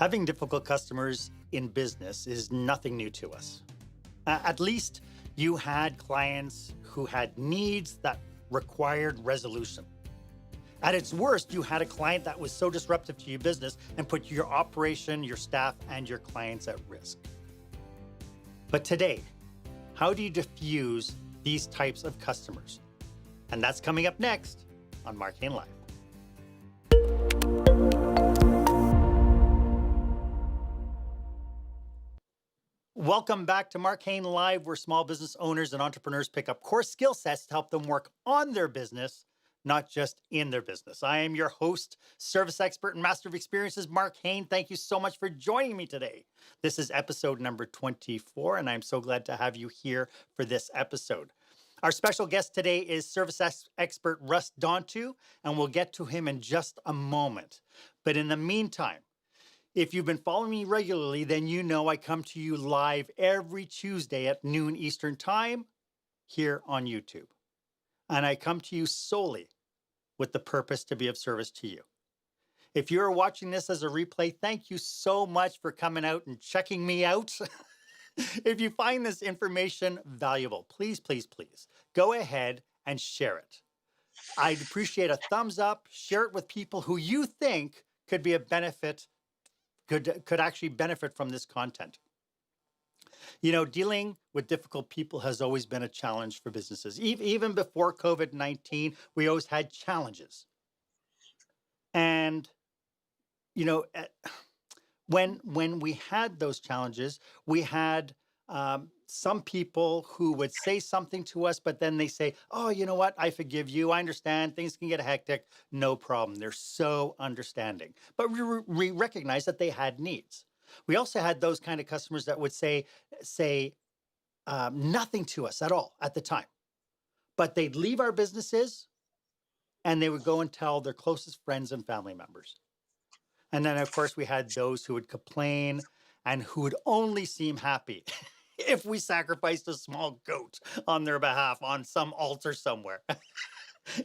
Having difficult customers in business is nothing new to us. At least you had clients who had needs that required resolution. At its worst, you had a client that was so disruptive to your business and put your operation, your staff, and your clients at risk. But today, how do you diffuse these types of customers? And that's coming up next on Marc Haine Live. Welcome back to Marc Haine Live, where small business owners and entrepreneurs pick up core skill sets to help them work on their business, not just in their business. I am your host, service expert, and master of experiences, Marc Haine. Thank you so much for joining me today. This is episode number 24, and I'm so glad to have you here for this episode. Our special guest today is service expert Russ Dantu, and we'll get to him in just a moment. But in the meantime, if you've been following me regularly, then you know I come to you live every Tuesday at noon Eastern Time here on YouTube. And I come to you solely with the purpose to be of service to you. If you're watching this as a replay, thank you so much for coming out and checking me out. If you find this information valuable, please, please, please go ahead and share it. I'd appreciate a thumbs up. Share it with people who you think could be a benefit, could actually benefit from this content. You know, dealing with difficult people has always been a challenge for businesses. Even before COVID-19, we always had challenges. And, you know, when we had those challenges, we had some people who would say something to us, but then they say, oh, you know what? I forgive you. I understand. Things can get hectic. No problem. They're so understanding. But we recognize that they had needs. We also had those kind of customers that would say nothing to us at all at the time. But they'd leave our businesses and they would go and tell their closest friends and family members. And then, of course, we had those who would complain and who would only seem happy if we sacrificed a small goat on their behalf on some altar somewhere.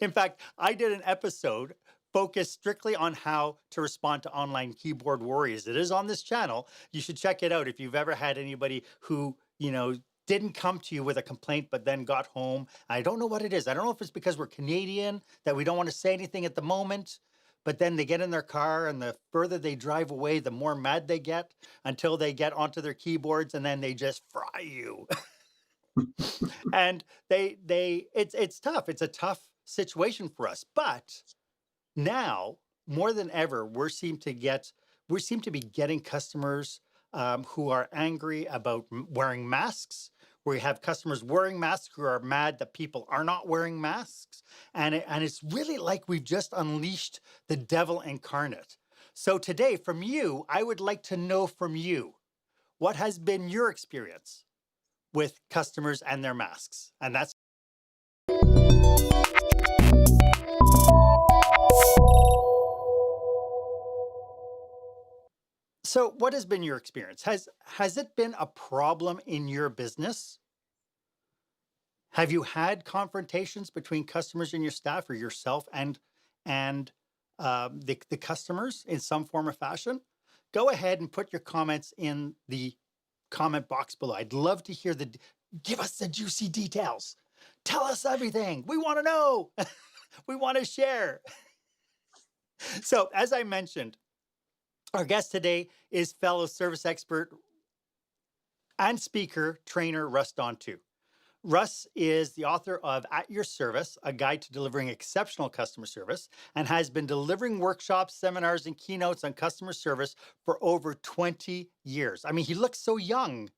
In fact, I did an episode focused strictly on how to respond to online keyboard warriors. It is on this channel. You should check it out if you've ever had anybody who, you know, didn't come to you with a complaint, but then got home. I don't know what it is. I don't know if it's because we're Canadian, that we don't want to say anything at the moment. But then they get in their car, and the further they drive away, the more mad they get until they get onto their keyboards, and then they just fry you. And it's tough. It's a tough situation for us. But now, more than ever, we seem to be getting customers who are angry about wearing masks. We have customers wearing masks who are mad that people are not wearing masks. And it's really like we've just unleashed the devil incarnate. So today, from you, I would like to know from you, what has been your experience with customers and their masks? And that's... So what has been your experience? Has it been a problem in your business? Have you had confrontations between customers and your staff, or yourself and the customers in some form or fashion? Go ahead and put your comments in the comment box below. I'd love to hear give us the juicy details. Tell us everything. We want to know. We want to share. So as I mentioned, our guest today is fellow service expert and speaker, trainer, Russ Dantu. Russ is the author of At Your Service, a guide to delivering exceptional customer service, and has been delivering workshops, seminars, and keynotes on customer service for over 20 years. I mean, he looks so young.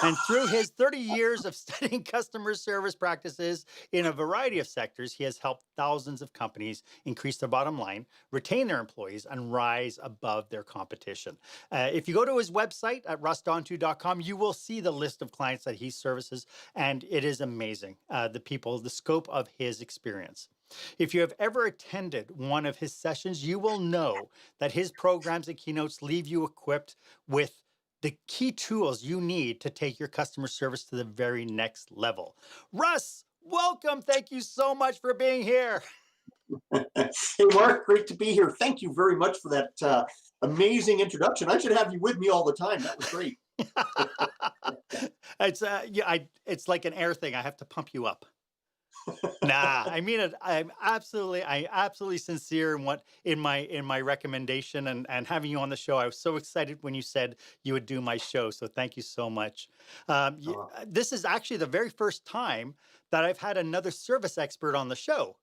And through his 30 years of studying customer service practices in a variety of sectors, he has helped thousands of companies increase their bottom line, retain their employees, and rise above their competition. If you go to his website at russdantu.com, you will see the list of clients that he services, and it is amazing, the scope of his experience. If you have ever attended one of his sessions, you will know that his programs and keynotes leave you equipped with the key tools you need to take your customer service to the very next level. Russ, welcome. Thank you so much for being here. Hey, Marc, great to be here. Thank you very much for that amazing introduction. I should have you with me all the time. That was great. It's like an air thing. I have to pump you up. Nah, I mean it. I absolutely sincere in my recommendation and having you on the show. I was so excited when you said you would do my show. So thank you so much. This is actually the very first time that I've had another service expert on the show.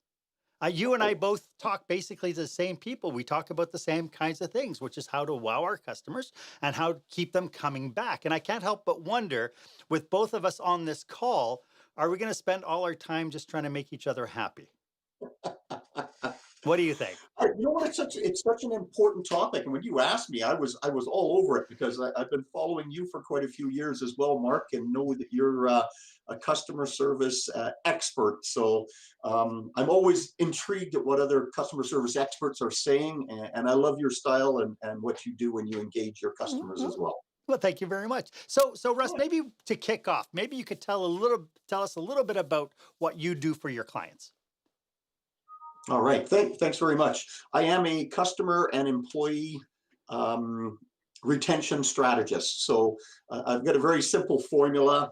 You and I both talk basically to the same people. We talk about the same kinds of things, which is how to wow our customers and how to keep them coming back. And I can't help but wonder, with both of us on this call, are we going to spend all our time just trying to make each other happy? What do you think? You know what? It's such an important topic, and when you asked me, I was all over it because I've been following you for quite a few years as well, Mark, and know that you're a customer service expert. So I'm always intrigued at what other customer service experts are saying, and I love your style and what you do when you engage your customers as well. Well, thank you very much. So Russ, maybe to kick off, maybe you could tell us a little bit about what you do for your clients. All right. Thanks very much. I am a customer and employee retention strategist. So I've got a very simple formula.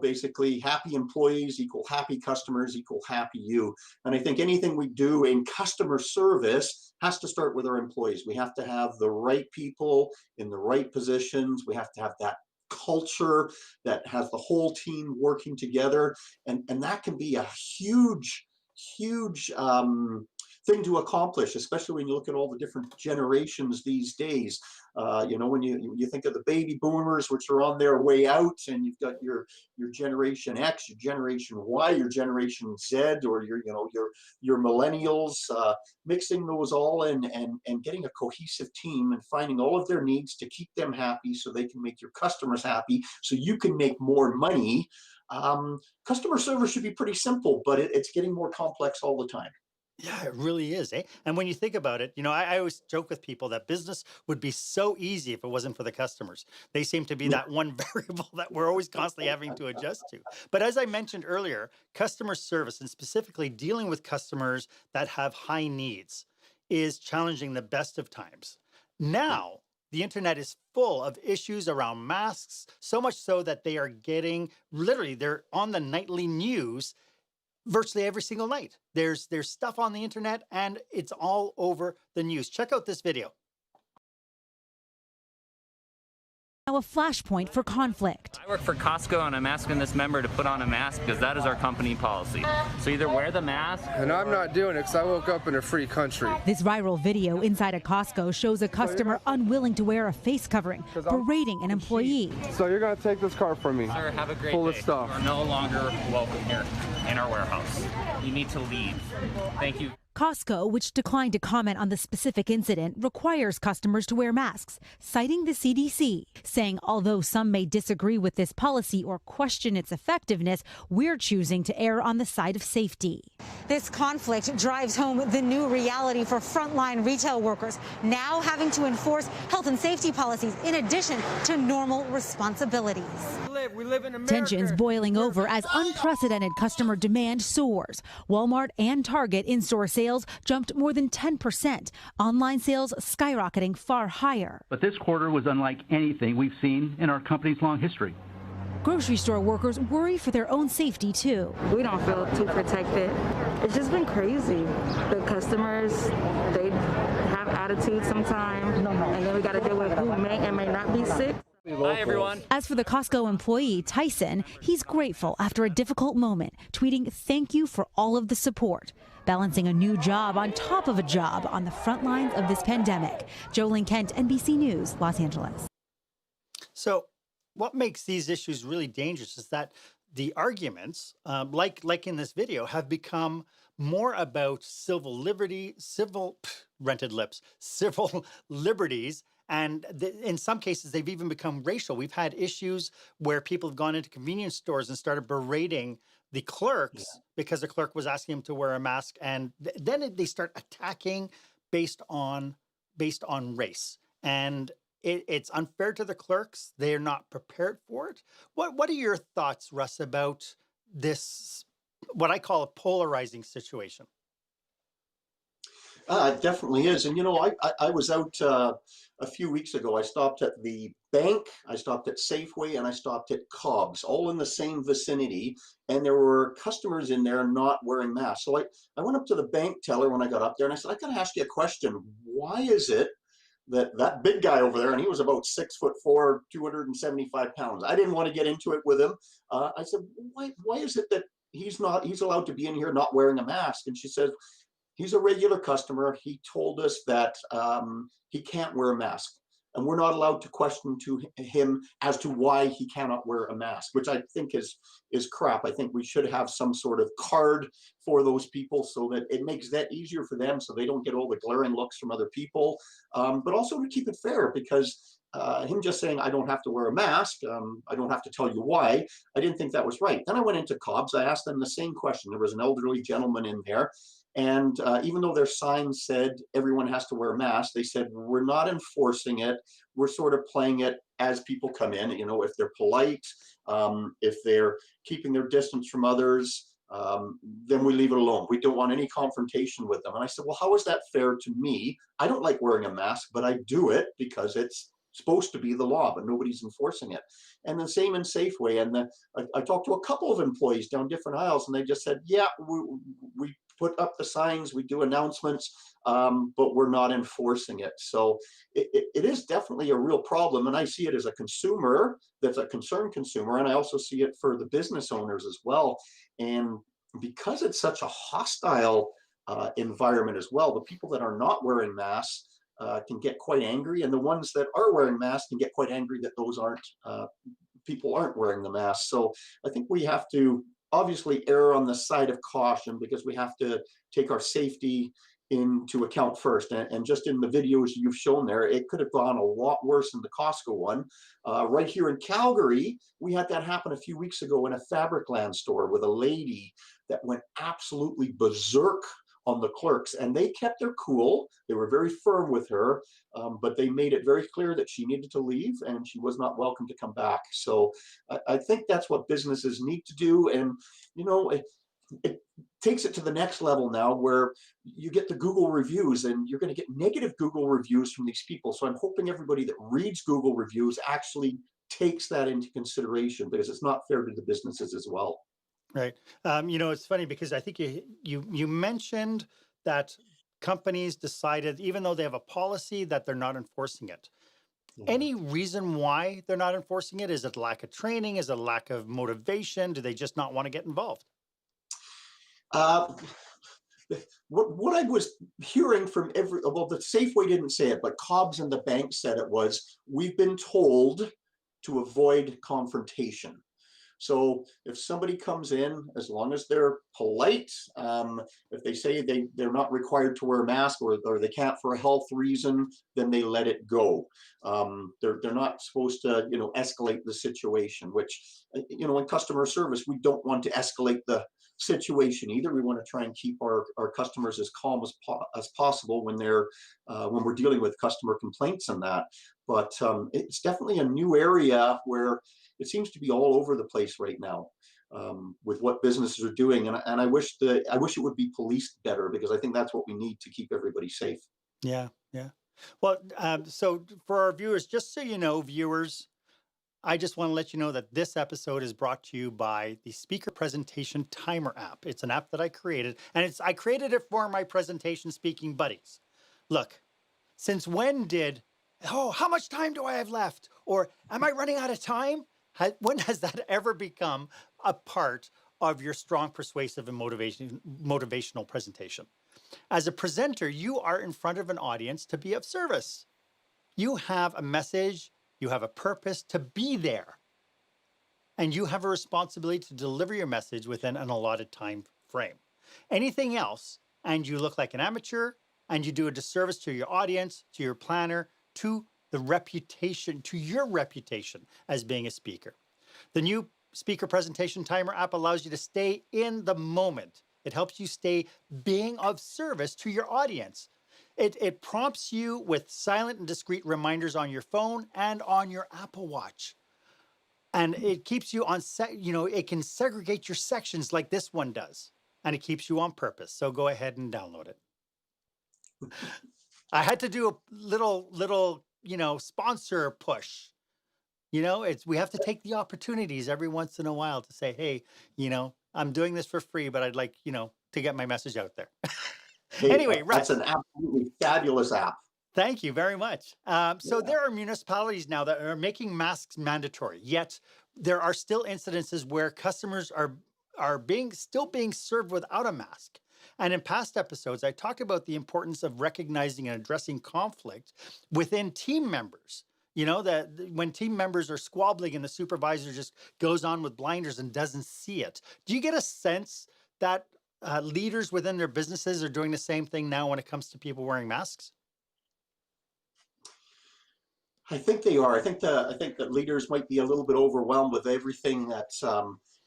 Basically happy employees equal happy customers equal happy you. And I think anything we do in customer service has to start with our employees. We have to have the right people in the right positions. We have to have that culture that has the whole team working together. And that can be a huge thing to accomplish, especially when you look at all the different generations these days. When you think of the baby boomers, which are on their way out, and you've got your generation X, your generation Y, your generation Z, or your millennials, mixing those all in and getting a cohesive team and finding all of their needs to keep them happy so they can make your customers happy so you can make more money. Customer service should be pretty simple, but it's getting more complex all the time. Yeah, it really is, eh? And when you think about it, I always joke with people that business would be so easy if it wasn't for the customers. They seem to be that one variable that we're always constantly having to adjust to. But as I mentioned earlier, customer service and specifically dealing with customers that have high needs is challenging the best of times. Now, the internet is full of issues around masks, so much so that they're on the nightly news virtually every single night. There's stuff on the internet and it's all over the news. Check out this video. Now a flashpoint for conflict. I work for Costco and I'm asking this member to put on a mask because that is our company policy. So either wear the mask. And I'm not doing it because I woke up in a free country. This viral video inside a Costco shows a customer unwilling to wear a face covering, berating an employee. So you're going to take this car from me. Sir, have a great Full day. of stuff. You are no longer welcome here in our warehouse. You need to leave. Thank you. Costco, which declined to comment on the specific incident, requires customers to wear masks, citing the CDC, saying although some may disagree with this policy or question its effectiveness, we're choosing to err on the side of safety. This conflict drives home the new reality for frontline retail workers, now having to enforce health and safety policies in addition to normal responsibilities. We live in America. Tensions boiling over as unprecedented customer demand soars. Walmart and Target in-store sales jumped more than 10%. Online sales skyrocketing far higher. But this quarter was unlike anything we've seen in our company's long history. Grocery store workers worry for their own safety, too. We don't feel too protected. It's just been crazy. The customers, they have attitude sometimes, and then we got to deal with who may and may not be sick. Hi, everyone. As for the Costco employee, Tyson, he's grateful after a difficult moment, tweeting thank you for all of the support. Balancing a new job on top of a job on the front lines of this pandemic. Jolene Kent, NBC News, Los Angeles. So what makes these issues really dangerous is that the arguments, like in this video, have become more about civil liberties. And in some cases, they've even become racial. We've had issues where people have gone into convenience stores and started berating the clerks because the clerk was asking them to wear a mask. And then they start attacking based on race. And it's unfair to the clerks. They're not prepared for it. What are your thoughts, Russ, about this, what I call a polarizing situation? It definitely is. And, I was out a few weeks ago. I stopped at the bank, I stopped at Safeway, and I stopped at Cobb's, all in the same vicinity. And there were customers in there not wearing masks. So I went up to the bank teller when I got up there and I said, I got to ask you a question. Why is it that big guy over there, and he was about 6'4", 275 pounds. I didn't want to get into it with him. I said, why is it that he's allowed to be in here not wearing a mask? And she said, he's a regular customer. He told us that he can't wear a mask. And we're not allowed to question to him as to why he cannot wear a mask, which I think is crap. I think we should have some sort of card for those people so that it makes that easier for them, so they don't get all the glaring looks from other people. But also to keep it fair, because him just saying, I don't have to wear a mask, I don't have to tell you why, I didn't think that was right. Then I went into Cobb's, I asked them the same question. There was an elderly gentleman in there. And even though their sign said everyone has to wear a mask, they said, we're not enforcing it. We're sort of playing it as people come in, if they're polite, if they're keeping their distance from others, then we leave it alone. We don't want any confrontation with them. And I said, well, how is that fair to me? I don't like wearing a mask, but I do it because it's supposed to be the law, but nobody's enforcing it. And the same in Safeway. And I talked to a couple of employees down different aisles, and they just said, yeah, we put up the signs, we do announcements, but we're not enforcing it. So it is definitely a real problem. And I see it as a consumer, that's a concerned consumer. And I also see it for the business owners as well. And because it's such a hostile environment as well, the people that are not wearing masks can get quite angry. And the ones that are wearing masks can get quite angry that those people aren't wearing the mask. So I think we have to obviously err on the side of caution, because we have to take our safety into account first. And just in the videos you've shown there, it could have gone a lot worse than the Costco one. Right here in Calgary, we had that happen a few weeks ago in a Fabricland store with a lady that went absolutely berserk on the clerks, and they kept their cool. They were very firm with her, but they made it very clear that she needed to leave and she was not welcome to come back. So I think that's what businesses need to do. And, it takes it to the next level now, where you get the Google reviews, and you're going to get negative Google reviews from these people. So I'm hoping everybody that reads Google reviews actually takes that into consideration, because it's not fair to the businesses as well. Right. It's funny because I think you mentioned that companies decided, even though they have a policy, that they're not enforcing it. Yeah. Any reason why they're not enforcing it? Is it lack of training? Is it lack of motivation? Do they just not want to get involved? What I was hearing from the Safeway didn't say it, but Cobb's and the bank said it was, we've been told to avoid confrontation. So if somebody comes in, as long as they're polite, if they say they're not required to wear a mask, or they can't for a health reason, then they let it go. They're not supposed to, escalate the situation, which, in customer service, we don't want to escalate the situation either. We want to try and keep our customers as calm as possible when we're dealing with customer complaints and that. But it's definitely a new area where it seems to be all over the place right now, with what businesses are doing. And I wish it would be policed better, because I think that's what we need to keep everybody safe. Yeah. Well, so for our viewers, just so you know, viewers, I just want to let you know that this episode is brought to you by the Speaker Presentation Timer app. It's an app that I created, and I created it for my presentation speaking buddies. Look, since when how much time do I have left? Or am I running out of time? When has that ever become a part of your strong, persuasive, and motivational presentation? As a presenter, you are in front of an audience to be of service. You have a message, you have a purpose to be there, and you have a responsibility to deliver your message within an allotted time frame. Anything else, and you look like an amateur, and you do a disservice to your audience, to your planner, to your reputation as being a speaker. The new Speaker Presentation Timer app allows you to stay in the moment. It helps you stay being of service to your audience. It prompts you with silent and discreet reminders on your phone and on your Apple Watch. And it keeps you on it can segregate your sections like this one does. And it keeps you on purpose. So go ahead and download it. I had to do a little, sponsor push. We have to take the opportunities every once in a while to say, hey, I'm doing this for free, but I'd like, to get my message out there. Hey, Anyway, that's Russ, an absolutely fabulous app. thank you very much. So Yeah. there are municipalities now that are making masks mandatory, yet there are still incidences where customers are still being served without a mask. And in past episodes, I talked about the importance of recognizing and addressing conflict within team members. That when team members are squabbling and the supervisor just goes on with blinders and doesn't see it. Do you get a sense that leaders within their businesses are doing the same thing now when it comes to people wearing masks? I think they are. I think that leaders might be a little bit overwhelmed with everything that's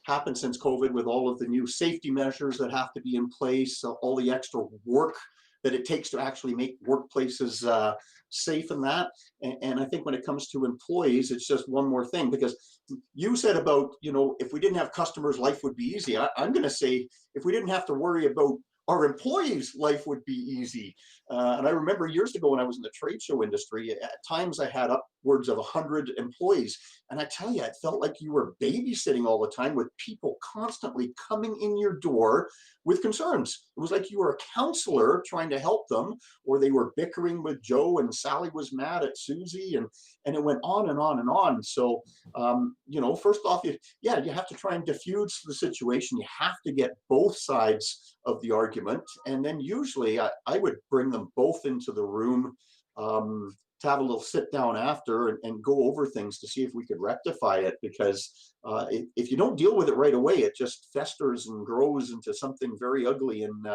happened since COVID, with all of the new safety measures that have to be in place, all the extra work that it takes to actually make workplaces safe and that. And I think when it comes to employees, it's just one more thing, because you said about, if we didn't have customers, life would be easy. I'm going to say, if we didn't have to worry about our employees' life would be easy. And I remember years ago when I was in the trade show industry, at times I had upwards of 100 employees. And I tell you, it felt like you were babysitting all the time, with people constantly coming in your door with concerns. It was like you were a counselor trying to help them, or they were bickering with Joe and Sally was mad at Susie, and it went on and on and on. So, first off, you have to try and diffuse the situation. You have to get both sides of the argument. And then usually I would bring them both into the room to have a little sit down after and go over things to see if we could rectify it. Because if you don't deal with it right away, it just festers and grows into something very ugly and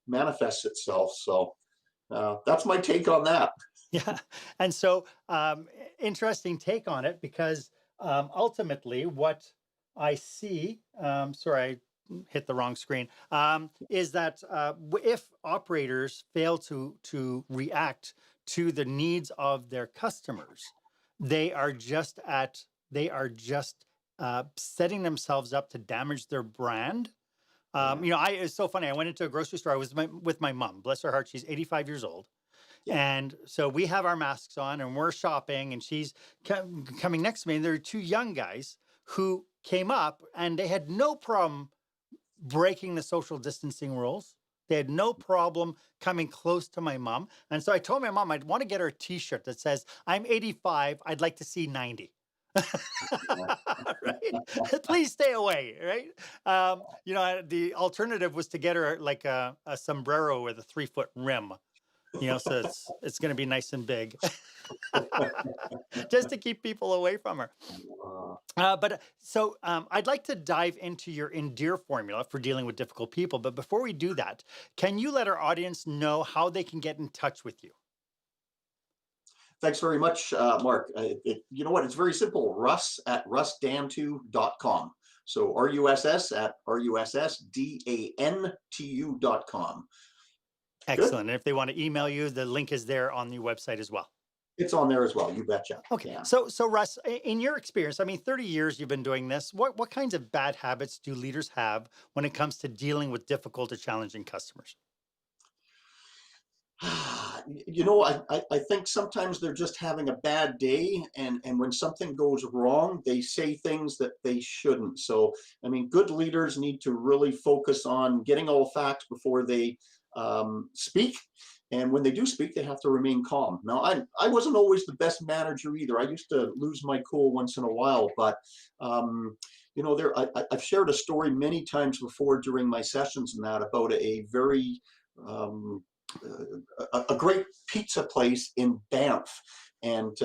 manifests itself. So that's my take on that. Yeah. And so interesting take on it, because ultimately what I see, sorry, I hit the wrong screen, is that if operators fail to react to the needs of their customers, they are just setting themselves up to damage their brand. It's so funny. I went into a grocery store. I was with my mom, bless her heart. She's 85 years old. Yeah. And so we have our masks on and we're shopping, and she's coming next to me, and there are two young guys who came up and they had no problem breaking the social distancing rules. They had no problem coming close to my mom. And so I told my mom I'd want to get her a t-shirt that says, "I'm 85, I'd like to see 90." Right? Please stay away, right? The alternative was to get her like a sombrero with a 3-foot rim. So it's going to be nice and big, just to keep people away from her. So I'd like to dive into your ENDEAR formula for dealing with difficult people. But before we do that, can you let our audience know how they can get in touch with you? Thanks very much, Mark. You know what? It's very simple. Russ at russdantu.com. So RUSS at RUSSDANTU.com. Excellent. Good. And if they want to email you, the link is there on the website as well. It's on there as well. You betcha. Okay. Yeah. So Russ, in your experience, 30 years you've been doing this. What kinds of bad habits do leaders have when it comes to dealing with difficult or challenging customers? I think sometimes they're just having a bad day, and when something goes wrong, they say things that they shouldn't. So, good leaders need to really focus on getting all the facts before they speak. And when they do speak, they have to remain calm. Now, I wasn't always the best manager either. I used to lose my cool once in a while, but I've shared a story many times before during my sessions and that about a very a great pizza place in Banff. And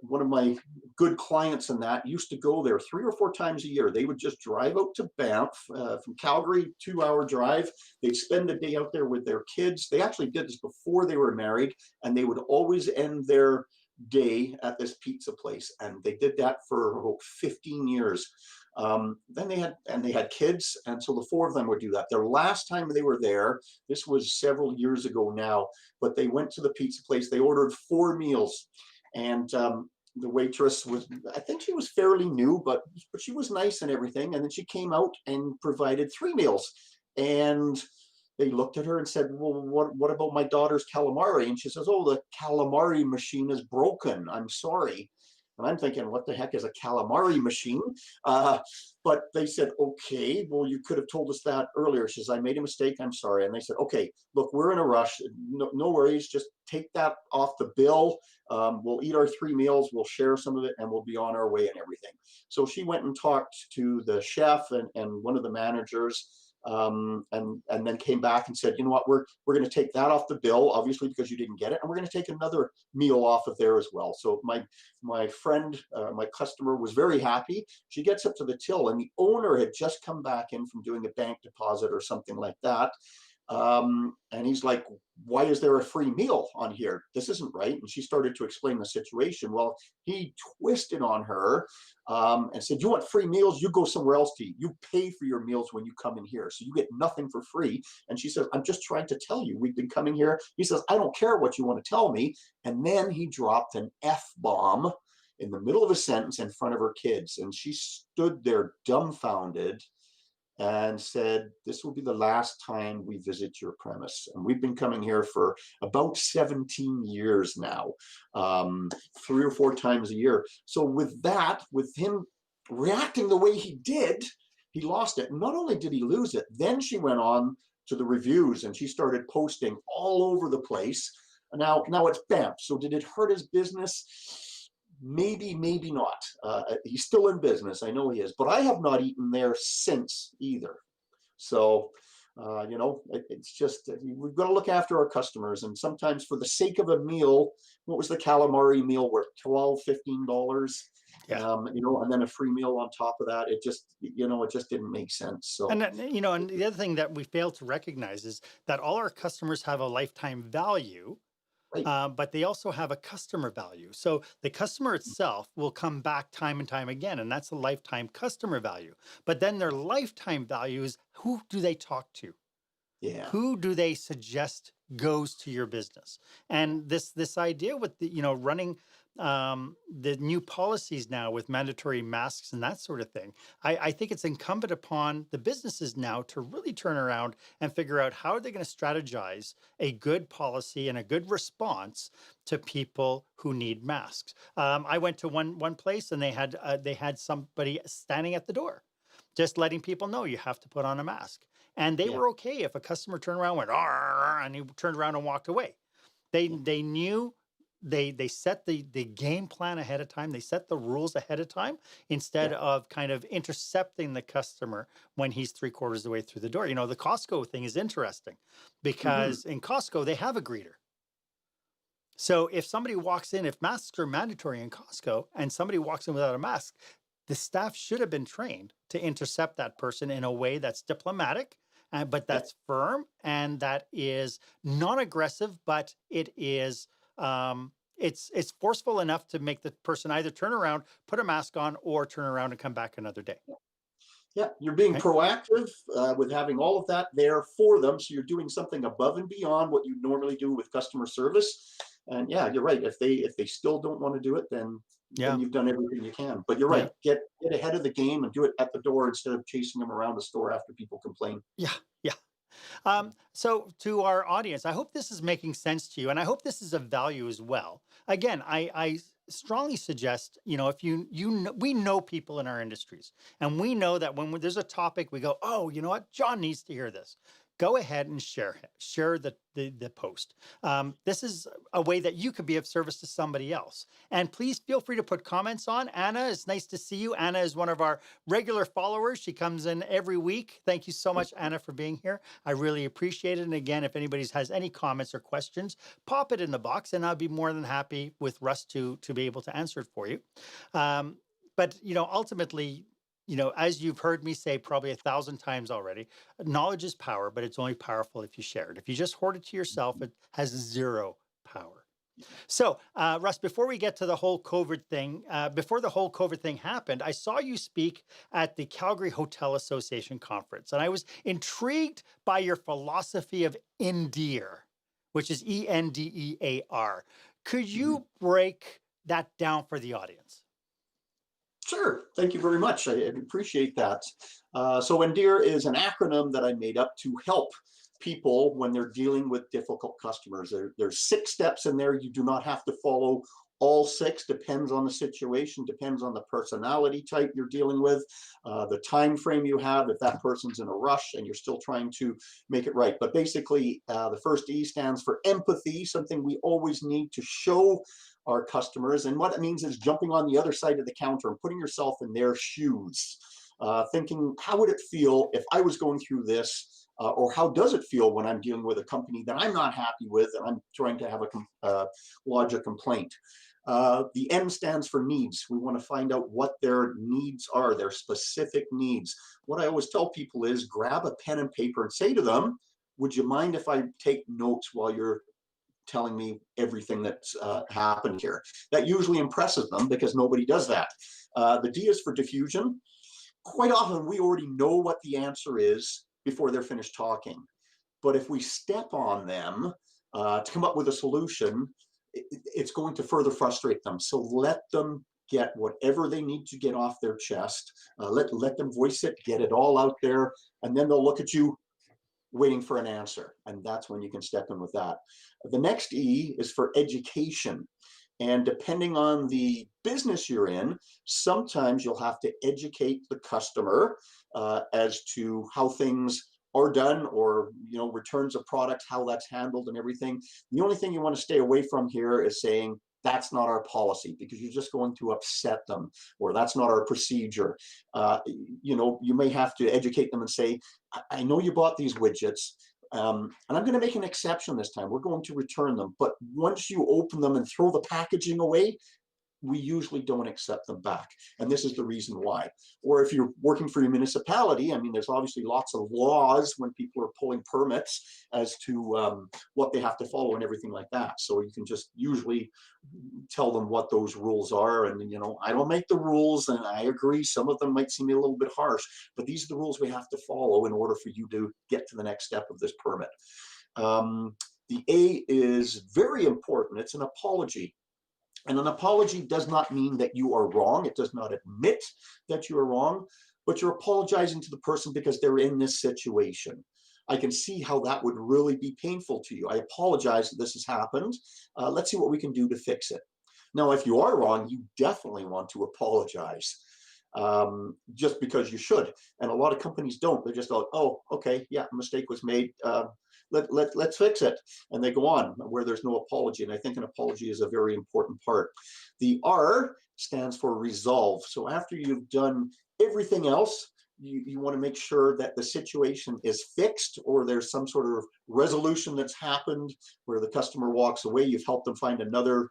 one of my good clients in that used to go there 3 or 4 times a year. They would just drive out to Banff from Calgary, 2-hour drive. They'd spend the day out there with their kids. They actually did this before they were married, and they would always end their day at this pizza place. And they did that for about 15 years. Then they had kids, and so the 4 of them would do that. Their last time they were there, this was several years ago now, but they went to the pizza place. They ordered 4 meals, and the waitress I think she was fairly new, but she was nice and everything. And then she came out and provided 3 meals, and they looked at her and said, well, what about my daughter's calamari? And she says, oh, the calamari machine is broken. I'm sorry. And I'm thinking, what the heck is a calamari machine? But they said, okay, well, you could have told us that earlier. She says, I made a mistake. I'm sorry. And they said, okay, look, we're in a rush. No worries. Just take that off the bill. We'll eat our 3 meals. We'll share some of it and we'll be on our way and everything. So she went and talked to the chef and one of the managers. And then came back and said, you know what, we're going to take that off the bill, obviously, because you didn't get it, and we're going to take another meal off of there as well. So my friend, my customer, was very happy. She gets up to the till, and the owner had just come back in from doing a bank deposit or something like that. And he's like, why is there a free meal on here? This isn't right. And she started to explain the situation. Well, he twisted on her and said, you want free meals? You go somewhere else to eat. You pay for your meals when you come in here. So you get nothing for free. And she says, I'm just trying to tell you, we've been coming here. He says, I don't care what you want to tell me. And then he dropped an F-bomb in the middle of a sentence in front of her kids. And she stood there dumbfounded and said, this will be the last time we visit your premise. And we've been coming here for about 17 years now, 3 or 4 times a year. So with that, with him reacting the way he did, he lost it. Not only did he lose it, then she went on to the reviews and she started posting all over the place. Now it's bam. So did it hurt his business? Maybe, maybe not. He's still in business. I know he is, but I have not eaten there since either. So, it's just, we've got to look after our customers. And sometimes for the sake of a meal, what was the calamari meal worth? $12, $15? Yeah. And then a free meal on top of that. It just didn't make sense. So, and the other thing that we fail to recognize is that all our customers have a lifetime value. right. But they also have a customer value. So the customer itself will come back time and time again, and that's a lifetime customer value. But then their lifetime value is, who do they talk to? Yeah. Who do they suggest goes to your business? And this idea with the running the new policies now with mandatory masks and that sort of thing, I think it's incumbent upon the businesses now to really turn around and figure out how are they going to strategize a good policy and a good response to people who need masks. I went to one place and they had somebody standing at the door, just letting people know you have to put on a mask. And they were okay if a customer turned around and went, "Arr," and he turned around and walked away. They knew. They set the game plan ahead of time. They set the rules ahead of time instead of kind of intercepting the customer when he's 3/4 of the way through the door. The Costco thing is interesting because in Costco, they have a greeter. So if somebody walks in, if masks are mandatory in Costco and somebody walks in without a mask, the staff should have been trained to intercept that person in a way that's diplomatic, but that's firm and that is non-aggressive, but it is it's forceful enough to make the person either turn around, put a mask on, or turn around and come back another day. Yeah, you're being Okay. proactive with having all of that there for them. So you're doing something above and beyond what you normally do with customer service. And yeah, you're right. If they still don't want to do it, then you've done everything you can. But you're right. Get ahead of the game and do it at the door instead of chasing them around the store after people complain. Yeah. So to our audience, I hope this is making sense to you, and I hope this is of value as well. Again, I strongly suggest, if we know people in our industries, and we know that when there's a topic, we go, oh, you know what, John needs to hear this. Go ahead and share the post. This is a way that you could be of service to somebody else. And please feel free to put comments on. Anna, it's nice to see you. Anna is one of our regular followers. She comes in every week. Thank you so much, Anna, for being here. I really appreciate it. And again, if anybody has any comments or questions, pop it in the box and I'll be more than happy with Russ to be able to answer it for you. But ultimately, as you've heard me say probably 1,000 times already, knowledge is power, but it's only powerful if you share it. If you just hoard it to yourself, it has zero power. So, Russ, before we get to the whole COVID thing, before the whole COVID thing happened, I saw you speak at the Calgary Hotel Association conference, and I was intrigued by your philosophy of ENDEAR, which is ENDEAR. Could you break that down for the audience? Sure. Thank you very much. I appreciate that. So ENDEAR is an acronym that I made up to help people when they're dealing with difficult customers. There's 6 steps in there. You do not have to follow all 6. Depends on the situation, depends on the personality type you're dealing with, the time frame you have, if that person's in a rush and you're still trying to make it right. But basically, the first E stands for empathy, something we always need to show our customers. And what it means is jumping on the other side of the counter and putting yourself in their shoes, thinking, how would it feel if I was going through this? Or how does it feel when I'm dealing with a company that I'm not happy with and I'm trying to have lodge a complaint? The N stands for needs. We want to find out what their needs are, their specific needs. What I always tell people is grab a pen and paper and say to them, would you mind if I take notes while you're telling me everything that's happened here? That usually impresses them because nobody does that. The D is for diffusion. Quite often we already know what the answer is before they're finished talking. But if we step on them to come up with a solution, it's going to further frustrate them. So let them get whatever they need to get off their chest. Let them voice it, get it all out there, and then they'll look at you waiting for an answer. And that's when you can step in with that. The next E is for education. And depending on the business you're in, sometimes you'll have to educate the customer as to how things are done, or returns of products, how that's handled and everything. The only thing you want to stay away from here is saying that's not our policy, because you're just going to upset them, or that's not our procedure. You may have to educate them and say, I know you bought these widgets, and I'm going to make an exception this time. We're going to return them, but once you open them and throw the packaging away, we usually don't accept them back. And this is the reason why. Or if you're working for your municipality, I mean, there's obviously lots of laws when people are pulling permits as to what they have to follow and everything like that. So you can just usually tell them what those rules are. And, I don't make the rules, and I agree, some of them might seem a little bit harsh, but these are the rules we have to follow in order for you to get to the next step of this permit. The A is very important. It's an apology. And an apology does not mean that you are wrong. It does not admit that you are wrong, but you're apologizing to the person because they're in this situation. I can see how that would really be painful to you. I apologize that this has happened. Let's see what we can do to fix it. Now, if you are wrong, you definitely want to apologize, just because you should. And a lot of companies don't. They're just like, oh, okay, yeah, a mistake was made. Let's fix it. And they go on where there's no apology. And I think an apology is a very important part. The R stands for resolve. So after you've done everything else, you want to make sure that the situation is fixed, or there's some sort of resolution that's happened where the customer walks away. You've helped them find another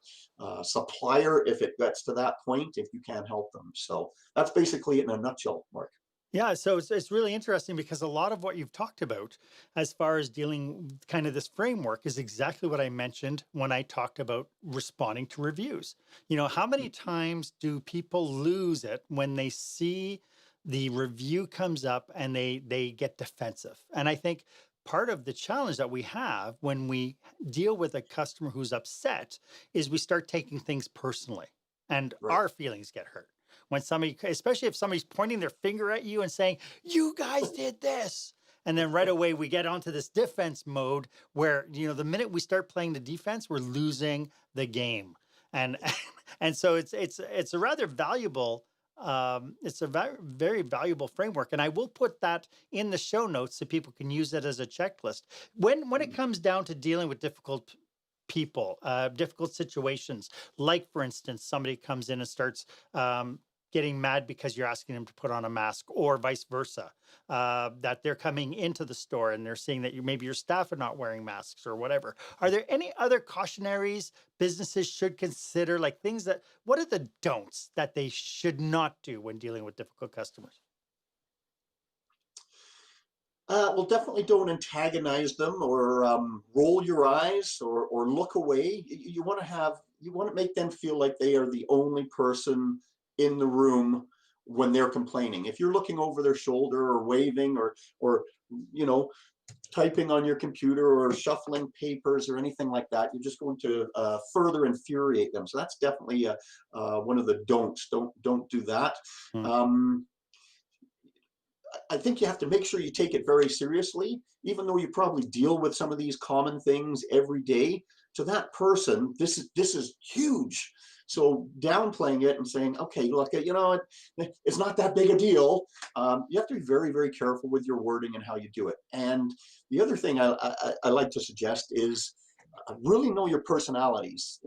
supplier if it gets to that point, if you can't help them. So that's basically it in a nutshell, Mark. Yeah, so it's really interesting, because a lot of what you've talked about as far as dealing kind of this framework is exactly what I mentioned when I talked about responding to reviews. How many times do people lose it when they see the review comes up and they get defensive? And I think part of the challenge that we have when we deal with a customer who's upset is we start taking things personally, and our feelings get hurt. When somebody, especially if somebody's pointing their finger at you and saying, you guys did this. And then right away we get onto this defense mode where, the minute we start playing the defense, we're losing the game. And so it's a rather valuable, it's a very valuable framework. And I will put that in the show notes so people can use it as a checklist. When it comes down to dealing with difficult people, difficult situations, like for instance, somebody comes in and starts getting mad because you're asking them to put on a mask, or vice versa, that they're coming into the store and they're seeing that maybe your staff are not wearing masks or whatever. Are there any other cautionaries businesses should consider, like what are the don'ts that they should not do when dealing with difficult customers? Well, definitely don't antagonize them, or roll your eyes, or look away. You want to make them feel like they are the only person in the room when they're complaining. If you're looking over their shoulder, or waving, or typing on your computer, or shuffling papers or anything like that, you're just going to further infuriate them. So that's definitely one of the don'ts. Don't do that. I think you have to make sure you take it very seriously, even though you probably deal with some of these common things every day. To that person, this is huge. So downplaying it and saying, okay, look, it's not that big a deal. You have to be very, very careful with your wording and how you do it. And the other thing I like to suggest is really know your personalities,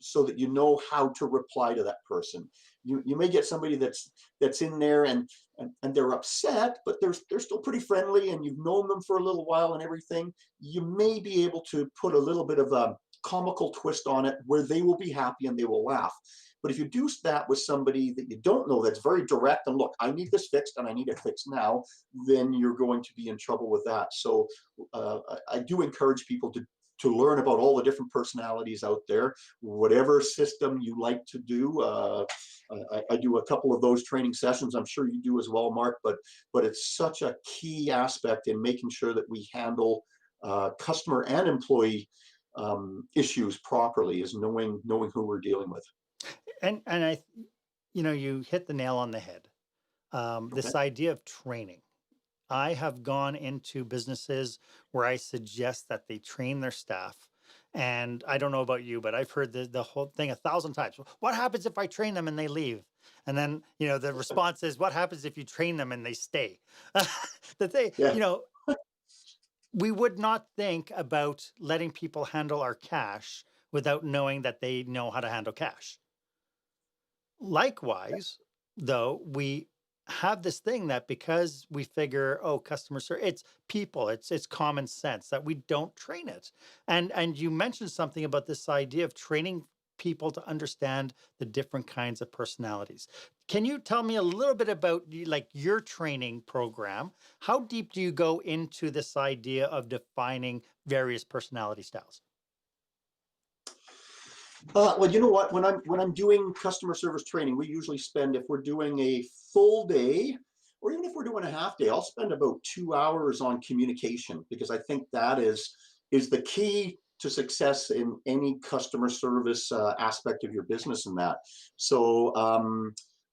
so that you know how to reply to that person. You may get somebody that's in there and they're upset, but they're still pretty friendly, and you've known them for a little while and everything. You may be able to put a little bit of a comical twist on it where they will be happy and they will laugh. But if you do that with somebody that you don't know, that's very direct and, look, I need this fixed and I need it fixed now, then you're going to be in trouble with that. So I do encourage people to learn about all the different personalities out there, whatever system you like to do. I do a couple of those training sessions. I'm sure you do as well, Marc, but it's such a key aspect in making sure that we handle customer and employee issues properly, is knowing who we're dealing with. And you hit the nail on the head. This idea of training. I have gone into businesses where I suggest that they train their staff. And I don't know about you, but I've heard the whole thing 1,000 times. What happens if I train them and they leave? And then, the response is, what happens if you train them and they stay? We would not think about letting people handle our cash without knowing that they know how to handle cash. Likewise, though, we have this thing that because we figure, customer service, it's people, it's common sense, that we don't train it. And you mentioned something about this idea of training people to understand the different kinds of personalities. Can you tell me a little bit about your training program? How deep do you go into this idea of defining various personality styles? Well, you know what? When I'm doing customer service training, we usually spend, if we're doing a full day, or even if we're doing a half day, I'll spend about 2 hours on communication, because I think that is the key to success in any customer service aspect of your business. And that. So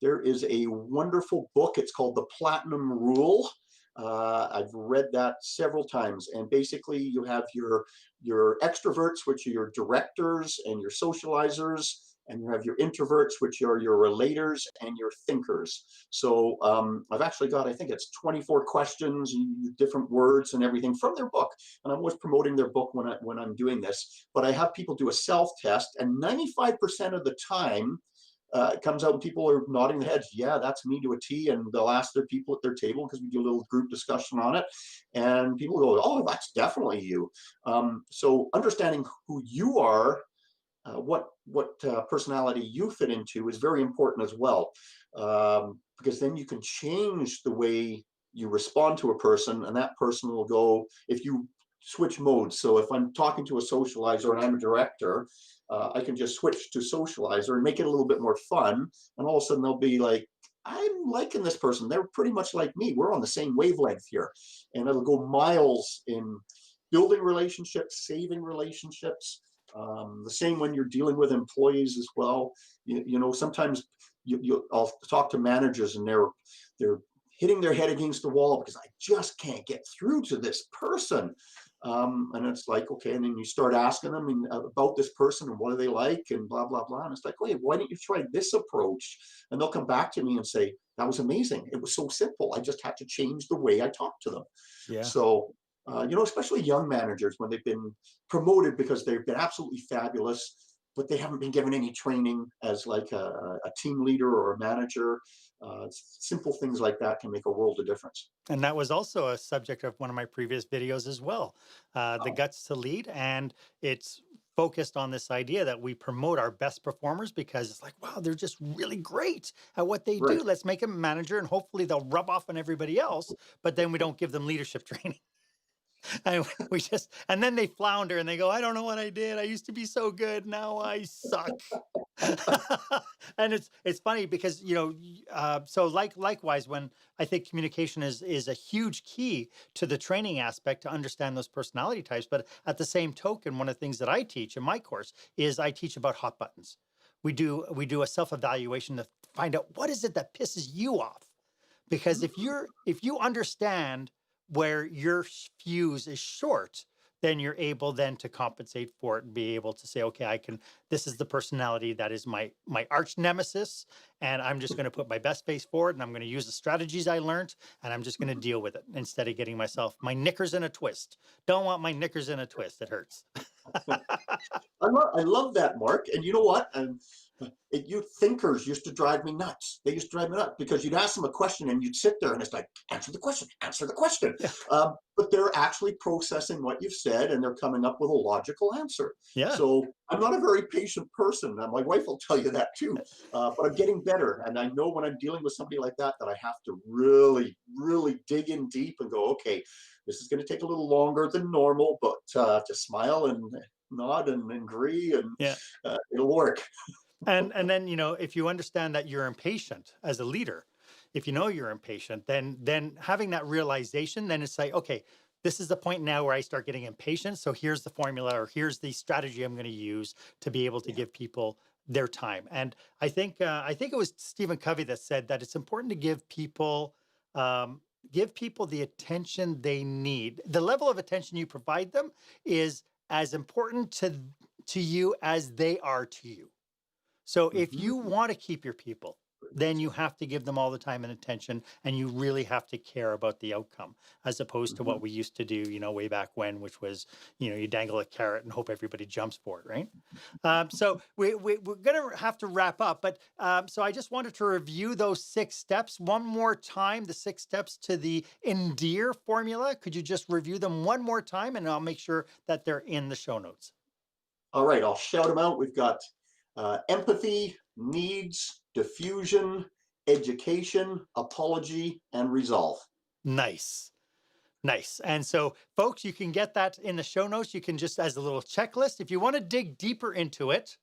there is a wonderful book. It's called The Platinum Rule. I've read that several times, and basically you have your extroverts, which are your directors and your socializers, and you have your introverts, which are your relators and your thinkers. So I've actually got, I think it's 24 questions, different words and everything from their book, and I'm always promoting their book when I'm doing this. But I have people do a self-test, and 95% of the time it comes out and people are nodding their heads. Yeah, that's me to a T. And they'll ask their people at their table, because we do a little group discussion on it. And people go, oh, that's definitely you. So understanding who you are, what personality you fit into is very important as well. Because then you can change the way you respond to a person, and that person will go, if you switch modes. So if I'm talking to a socializer and I'm a director, I can just switch to socializer and make it a little bit more fun. And all of a sudden they'll be like, I'm liking this person. They're pretty much like me. We're on the same wavelength here. And it'll go miles in building relationships, saving relationships. The same when you're dealing with employees as well. Sometimes I'll talk to managers and they're hitting their head against the wall because I just can't get through to this person. And it's like, okay, and then you start asking them about this person and what do they like and blah, blah, blah. And it's like, wait, why don't you try this approach? And they'll come back to me and say, that was amazing. It was so simple. I just had to change the way I talk to them. Yeah. So, especially young managers, when they've been promoted because they've been absolutely fabulous, but they haven't been given any training as like a team leader or a manager. Simple things like that can make a world of difference. And that was also a subject of one of my previous videos as well, the guts to lead. And it's focused on this idea that we promote our best performers because it's like, wow, they're just really great at what they do. Let's make them a manager and hopefully they'll rub off on everybody else. But then we don't give them leadership training. And then they flounder and they go, I don't know what I did. I used to be so good. Now I suck. And it's funny because, so likewise, when I think communication is a huge key to the training aspect to understand those personality types. But at the same token, one of the things that I teach in my course is I teach about hot buttons. We do a self-evaluation to find out what is it that pisses you off. Because if you understand where your fuse is short, then you're able then to compensate for it and be able to say, okay, this is the personality that is my arch nemesis, and I'm just going to put my best face forward, and I'm going to use the strategies I learned, and I'm just going to deal with it instead of getting my knickers in a twist. Don't want my knickers in a twist. It hurts. I love that, Mark. And you know what? You thinkers used to drive me nuts. They used to drive me nuts because you'd ask them a question and you'd sit there and it's like, answer the question, answer the question. Yeah. But they're actually processing what you've said and they're coming up with a logical answer. Yeah. So I'm not a very patient person. My wife will tell you that too. But I'm getting better. And I know when I'm dealing with somebody like that, that I have to really, really dig in deep and go, okay, this is going to take a little longer than normal, but to smile and nod and agree and it'll work. And then, if you understand that you're impatient as a leader, if you know you're impatient, then having that realization, then it's like, okay, this is the point now where I start getting impatient. So here's the formula, or here's the strategy I'm going to use to be able to give people their time. And I think it was Stephen Covey that said that it's important to give people the attention they need. The level of attention you provide them is as important to you as they are to you. So if you want to keep your people, then you have to give them all the time and attention, and you really have to care about the outcome, as opposed to what we used to do, way back when, which was, you dangle a carrot and hope everybody jumps for it, right? So we're going to have to wrap up, but so I just wanted to review those 6 steps one more time, the 6 steps to the ENDEAR formula. Could you just review them one more time, and I'll make sure that they're in the show notes. All right, I'll shout them out. We've got empathy, needs, diffusion, education, apology, and resolve. Nice. And so, folks, you can get that in the show notes. You can just, as a little checklist, if you want to dig deeper into it,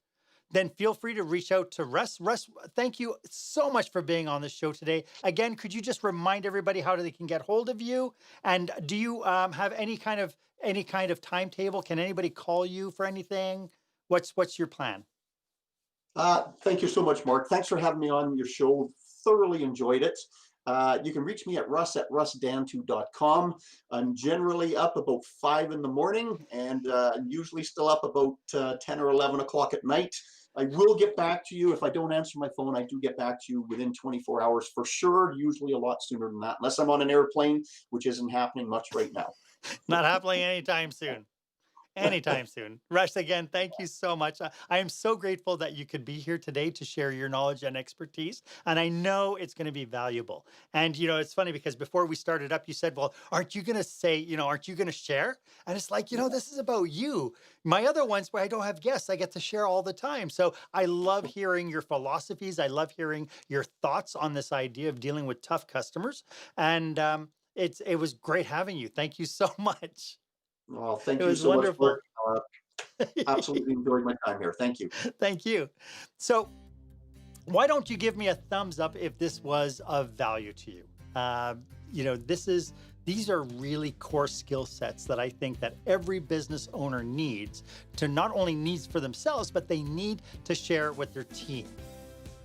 then feel free to reach out to Russ. Russ, thank you so much for being on the show today. Again, could you just remind everybody how they can get hold of you? And do you have any kind of timetable? Can anybody call you for anything? What's your plan? Thank you so much, Mark. Thanks for having me on your show. Thoroughly enjoyed it. You can reach me at russ@russdantu.com. I'm generally up about 5 in the morning and usually still up about 10 or 11 o'clock at night. I will get back to you. If I don't answer my phone, I do get back to you within 24 hours for sure, usually a lot sooner than that, unless I'm on an airplane, which isn't happening much right now. Not happening anytime soon. Anytime soon. Russ, again, thank you so much. I am so grateful that you could be here today to share your knowledge and expertise. And I know it's going to be valuable. And, it's funny because before we started up, you said, well, aren't you going to say, aren't you going to share? And it's like, this is about you. My other ones where I don't have guests, I get to share all the time. So I love hearing your philosophies. I love hearing your thoughts on this idea of dealing with tough customers. And it was great having you. Thank you so much. Well, thank you so wonderful. Much. Absolutely enjoyed my time here. Thank you. Thank you. So why don't you give me a thumbs up if this was of value to you? These are really core skill sets that I think that every business owner needs to not only needs for themselves, but they need to share with their team.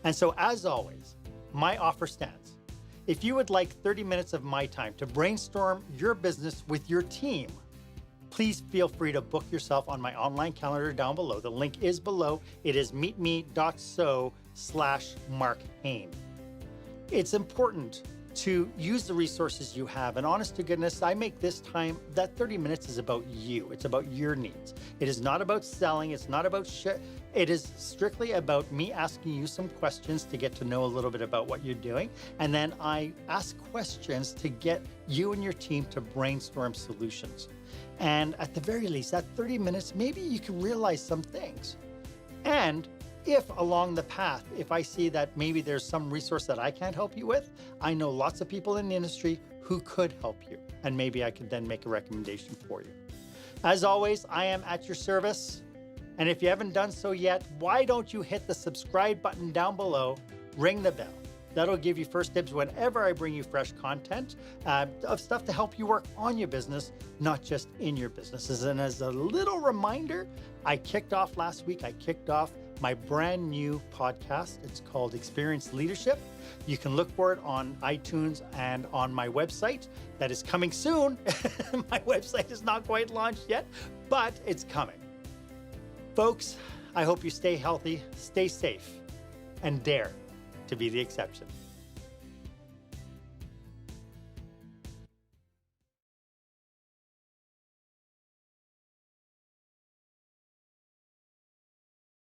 And so as always, my offer stands. If you would like 30 minutes of my time to brainstorm your business with your team, please feel free to book yourself on my online calendar down below. The link is below. It is meetme.so/Marc Haine. It's important to use the resources you have. And honest to goodness, I make this time, that 30 minutes is about you. It's about your needs. It is not about selling. It's not about shit. It is strictly about me asking you some questions to get to know a little bit about what you're doing. And then I ask questions to get you and your team to brainstorm solutions. And at the very least, that 30 minutes, maybe you can realize some things. And if along the path, if I see that maybe there's some resource that I can't help you with, I know lots of people in the industry who could help you. And maybe I could then make a recommendation for you. As always, I am at your service. And if you haven't done so yet, why don't you hit the subscribe button down below, ring the bell. That'll give you first dibs whenever I bring you fresh content of stuff to help you work on your business, not just in your businesses. And as a little reminder, I kicked off last week, my brand new podcast. It's called Experience Leadership. You can look for it on iTunes and on my website. That is coming soon. My website is not quite launched yet, but it's coming. Folks, I hope you stay healthy, stay safe, and dare to be the exception.